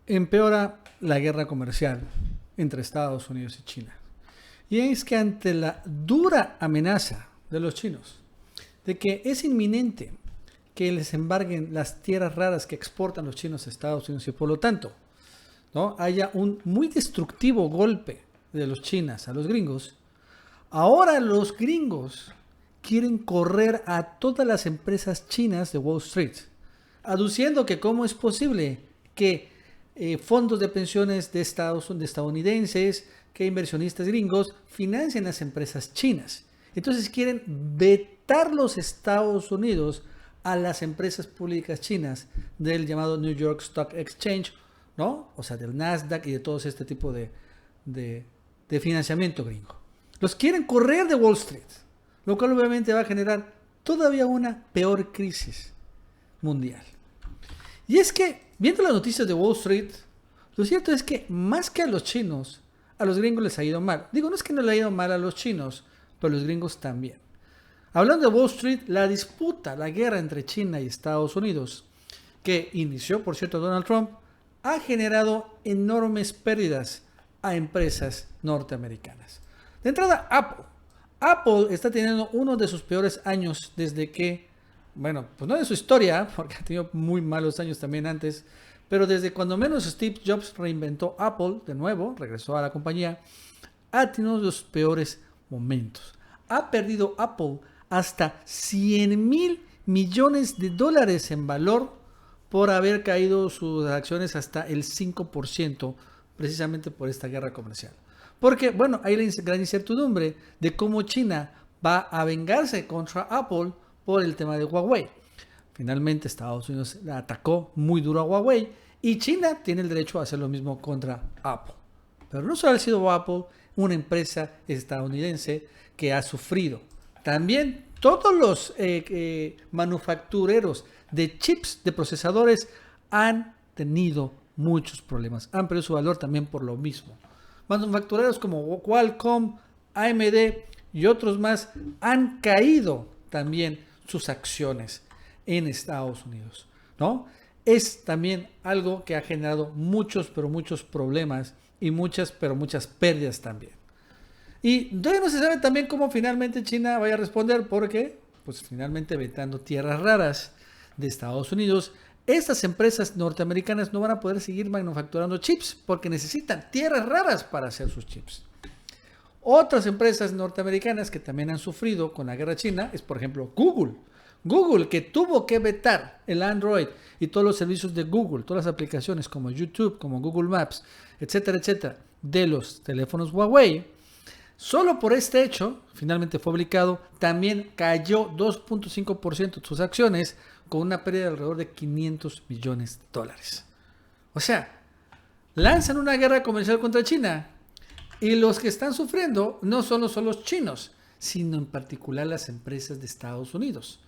empeora la guerra comercial entre Estados Unidos y China. Y es que ante la dura amenaza de los chinos de que es inminente que les embarguen las tierras raras que exportan los chinos a Estados Unidos y por lo tanto, ¿no?, haya un muy destructivo golpe de los chinos a los gringos, ahora los gringos quieren correr a todas las empresas chinas de Wall Street, aduciendo que cómo es posible que fondos de pensiones de estadounidenses, que inversionistas gringos financien las empresas chinas. Entonces quieren vetar los Estados Unidos a las empresas públicas chinas del llamado New York Stock Exchange, ¿no? O sea, del Nasdaq y de todo este tipo de financiamiento gringo. Los quieren correr de Wall Street, lo cual obviamente va a generar todavía una peor crisis mundial. Y es que, viendo las noticias de Wall Street, lo cierto es que más que a los chinos, a los gringos les ha ido mal. Digo, no es que no le haya ido mal a los chinos, pero a los gringos también. Hablando de Wall Street, la disputa, la guerra entre China y Estados Unidos, que inició, por cierto, Donald Trump, ha generado enormes pérdidas a empresas norteamericanas. De entrada, Apple. Apple está teniendo uno de sus peores años desde que, bueno, pues no de su historia, porque ha tenido muy malos años también antes, pero desde cuando menos Steve Jobs reinventó Apple, de nuevo, regresó a la compañía, ha tenido los peores momentos. Ha perdido Apple hasta $100,000 millones en valor por haber caído sus acciones hasta el 5%, precisamente por esta guerra comercial. Porque, bueno, hay la gran incertidumbre de cómo China va a vengarse contra Apple por el tema de Huawei. Finalmente, Estados Unidos la atacó muy duro a Huawei y China tiene el derecho a hacer lo mismo contra Apple. Pero no solo ha sido Apple una empresa estadounidense que ha sufrido. También todos los manufactureros de chips, de procesadores, han tenido muchos problemas. Han perdido su valor también por lo mismo. Manufactureros como Qualcomm, AMD y otros más han caído también sus acciones en Estados Unidos, ¿no? Es también algo que ha generado muchos problemas y muchas pérdidas también. Y todavía no se sabe también cómo finalmente China vaya a responder porque, pues finalmente vetando tierras raras de Estados Unidos, estas empresas norteamericanas no van a poder seguir manufacturando chips porque necesitan tierras raras para hacer sus chips. Otras empresas norteamericanas que también han sufrido con la guerra china es, por ejemplo, Google. Google, que tuvo que vetar el Android y todos los servicios de Google, todas las aplicaciones como YouTube, como Google Maps, etcétera, etcétera, de los teléfonos Huawei. Solo por este hecho, finalmente fue publicado, también cayó 2.5% de sus acciones con una pérdida de alrededor de $500 millones. O sea, lanzan una guerra comercial contra China y los que están sufriendo no solo son los chinos, sino en particular las empresas de Estados Unidos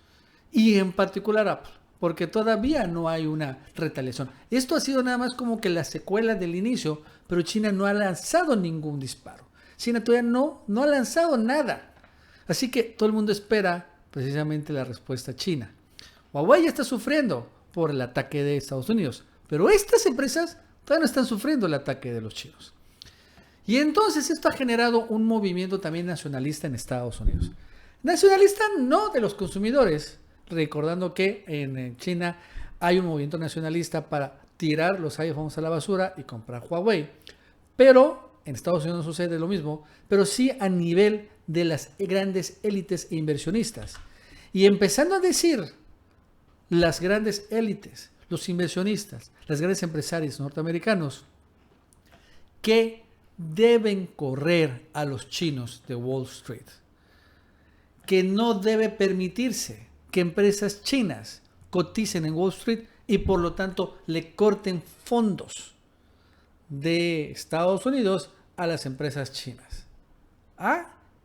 y en particular Apple, porque todavía no hay una retaliación. Esto ha sido nada más como que la secuela del inicio, pero China no ha lanzado ningún disparo. China todavía no ha lanzado nada. Así que todo el mundo espera precisamente la respuesta china. Huawei ya está sufriendo por el ataque de Estados Unidos, pero estas empresas todavía no están sufriendo el ataque de los chinos. Y entonces esto ha generado un movimiento también nacionalista en Estados Unidos. Nacionalista no de los consumidores, recordando que en China hay un movimiento nacionalista para tirar los iPhones a la basura y comprar Huawei. Pero en Estados Unidos no sucede lo mismo, pero sí a nivel de las grandes élites e inversionistas. Y empezando a decir las grandes élites, los inversionistas, las grandes empresarios norteamericanos, que deben correr a los chinos de Wall Street, que no debe permitirse que empresas chinas coticen en Wall Street y por lo tanto le corten fondos de Estados Unidos a las empresas chinas.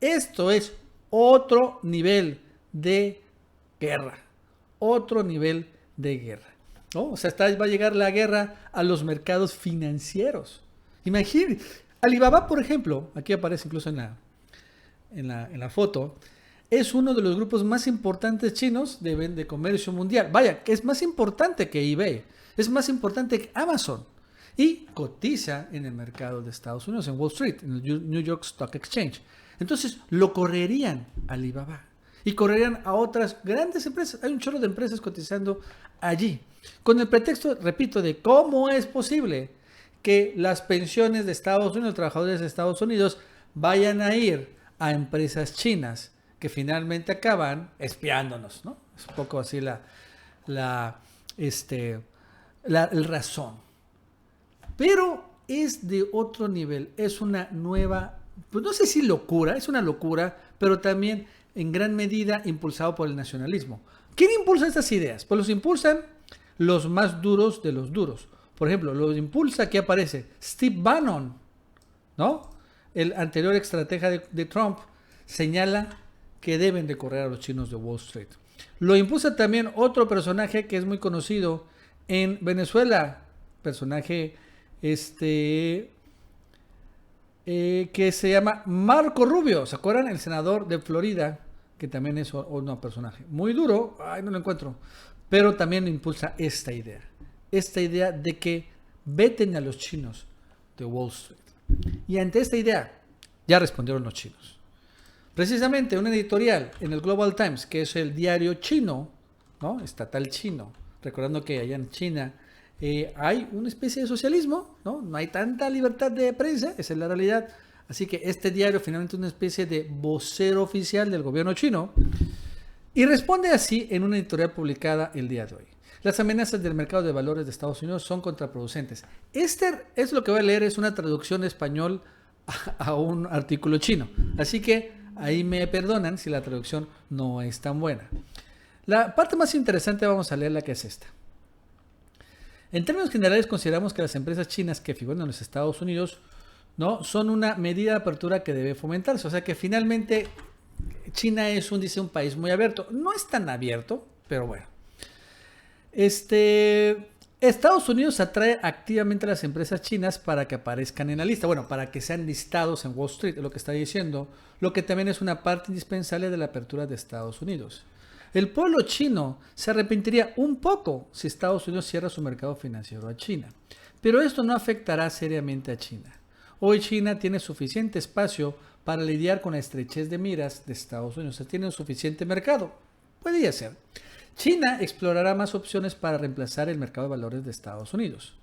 Esto es otro nivel de guerra, ¿no? O sea, va a llegar la guerra a los mercados financieros. Imagínense, Alibaba, por ejemplo, aquí aparece incluso en la foto, es uno de los grupos más importantes chinos de comercio mundial. Vaya, que es más importante que eBay, es más importante que Amazon. y cotiza en el mercado de Estados Unidos, en Wall Street, en el New York Stock Exchange. Entonces lo correrían a Alibaba y correrían a otras grandes empresas. Hay un chorro de empresas cotizando allí, con el pretexto, repito, de cómo es posible que las pensiones de Estados Unidos, los trabajadores de Estados Unidos, vayan a ir a empresas chinas que finalmente acaban espiándonos, ¿no? Es un poco así el razón. Pero es de otro nivel, es una nueva, pues no sé si locura, es una locura, pero también en gran medida impulsado por el nacionalismo. ¿Quién impulsa estas ideas? Pues los impulsan los más duros de los duros. Por ejemplo, los impulsa, aquí aparece Steve Bannon, ¿no? El anterior estratega de Trump señala que deben de correr a los chinos de Wall Street. Lo impulsa también otro personaje que es muy conocido en Venezuela, personaje que se llama Marco Rubio. ¿Se acuerdan? El senador de Florida, que también es un personaje muy duro. Ay, no lo encuentro. Pero también impulsa esta idea de que veten a los chinos de Wall Street. Y ante esta idea ya respondieron los chinos. Precisamente una editorial en el Global Times, que es el diario chino, ¿no? Estatal chino, recordando que allá en China hay una especie de socialismo, ¿no? No hay tanta libertad de prensa, esa es la realidad. Así que este diario finalmente es una especie de vocero oficial del gobierno chino y responde así en una editorial publicada el día de hoy. Las amenazas del mercado de valores de Estados Unidos son contraproducentes. Es lo que voy a leer, es una traducción español a un artículo chino. Así que ahí me perdonan si la traducción no es tan buena. La parte más interesante vamos a leer la que es esta. En términos generales consideramos que las empresas chinas que figuran en los Estados Unidos, ¿no?, son una medida de apertura que debe fomentarse. O sea que finalmente China es un país muy abierto. No es tan abierto, pero bueno. Estados Unidos atrae activamente a las empresas chinas para que aparezcan en la lista. Bueno, para que sean listados en Wall Street, es lo que está diciendo. Lo que también es una parte indispensable de la apertura de Estados Unidos. El pueblo chino se arrepentiría un poco si Estados Unidos cierra su mercado financiero a China. Pero esto no afectará seriamente a China. Hoy China tiene suficiente espacio para lidiar con la estrechez de miras de Estados Unidos. O sea, tiene un suficiente mercado. Podría ser. China explorará más opciones para reemplazar el mercado de valores de Estados Unidos.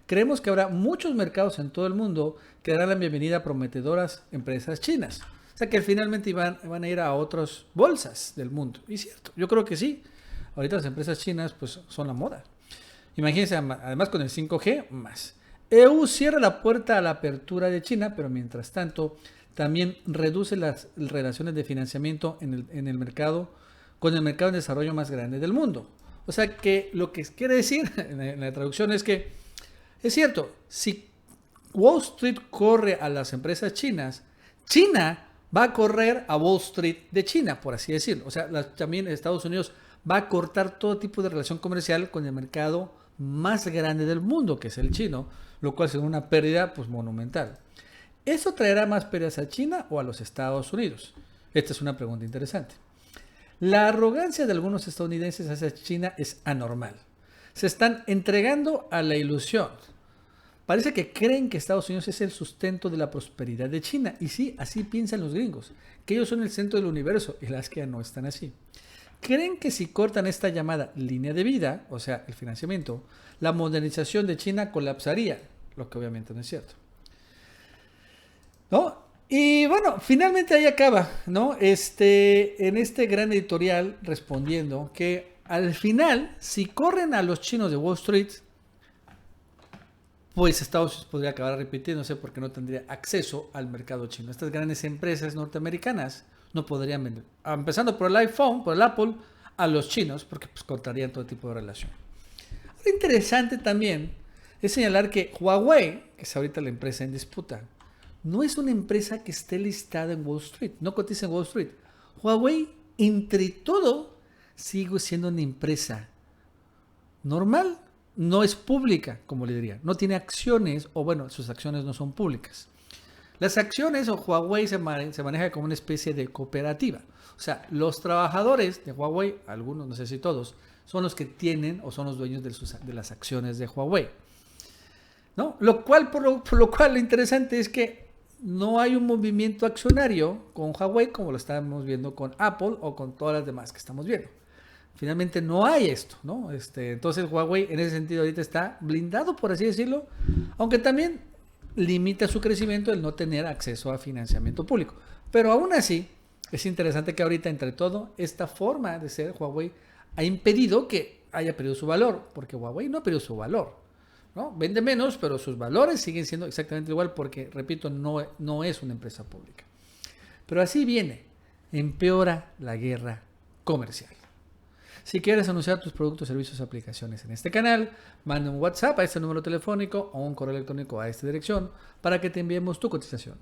Creemos que habrá muchos mercados en todo el mundo que darán la bienvenida a prometedoras empresas chinas. O sea que finalmente van a ir a otras bolsas del mundo. Y cierto, yo creo que sí. Ahorita las empresas chinas pues son la moda. Imagínense, además con el 5G, más. EU cierra la puerta a la apertura de China, pero mientras tanto también reduce las relaciones de financiamiento en el mercado, con el mercado en desarrollo más grande del mundo. O sea que lo que quiere decir en la traducción es que es cierto, si Wall Street corre a las empresas chinas, China va a correr a Wall Street de China, por así decirlo. O sea, también Estados Unidos va a cortar todo tipo de relación comercial con el mercado más grande del mundo, que es el chino, lo cual será una pérdida pues monumental. ¿Eso traerá más pérdidas a China o a los Estados Unidos? Esta es una pregunta interesante. La arrogancia de algunos estadounidenses hacia China es anormal. Se están entregando a la ilusión. Parece que creen que Estados Unidos es el sustento de la prosperidad de China. Y sí, así piensan los gringos, que ellos son el centro del universo, y las que no están así. Creen que si cortan esta llamada línea de vida, o sea, el financiamiento, la modernización de China colapsaría, lo que obviamente no es cierto. ¿No? Y bueno, finalmente ahí acaba, ¿no? En este gran editorial respondiendo que al final, si corren a los chinos de Wall Street, pues Estados Unidos podría acabar repitiéndose porque no tendría acceso al mercado chino. Estas grandes empresas norteamericanas no podrían vender, empezando por el iPhone, por el Apple, a los chinos, porque pues cortarían todo tipo de relación. Lo interesante también es señalar que Huawei, que es ahorita la empresa en disputa, no es una empresa que esté listada en Wall Street, no cotiza en Wall Street. Huawei, entre todo, sigue siendo una empresa normal, no es pública, como le diría, no tiene acciones, o bueno, sus acciones no son públicas. Las acciones o Huawei se maneja como una especie de cooperativa. O sea, los trabajadores de Huawei, algunos, no sé si todos, son los que tienen o son los dueños de las acciones de Huawei. ¿no? Por lo cual lo interesante es que no hay un movimiento accionario con Huawei como lo estamos viendo con Apple o con todas las demás que estamos viendo. Finalmente no hay esto, ¿no? Entonces Huawei en ese sentido ahorita está blindado, por así decirlo, aunque también limita su crecimiento el no tener acceso a financiamiento público. Pero aún así, es interesante que ahorita entre todo, esta forma de ser Huawei ha impedido que haya perdido su valor, porque Huawei no ha perdido su valor, ¿no? Vende menos, pero sus valores siguen siendo exactamente igual porque, repito, no es una empresa pública. Pero así viene, empeora la guerra comercial. Si quieres anunciar tus productos, servicios o aplicaciones en este canal, manda un WhatsApp a este número telefónico o un correo electrónico a esta dirección para que te enviemos tu cotización.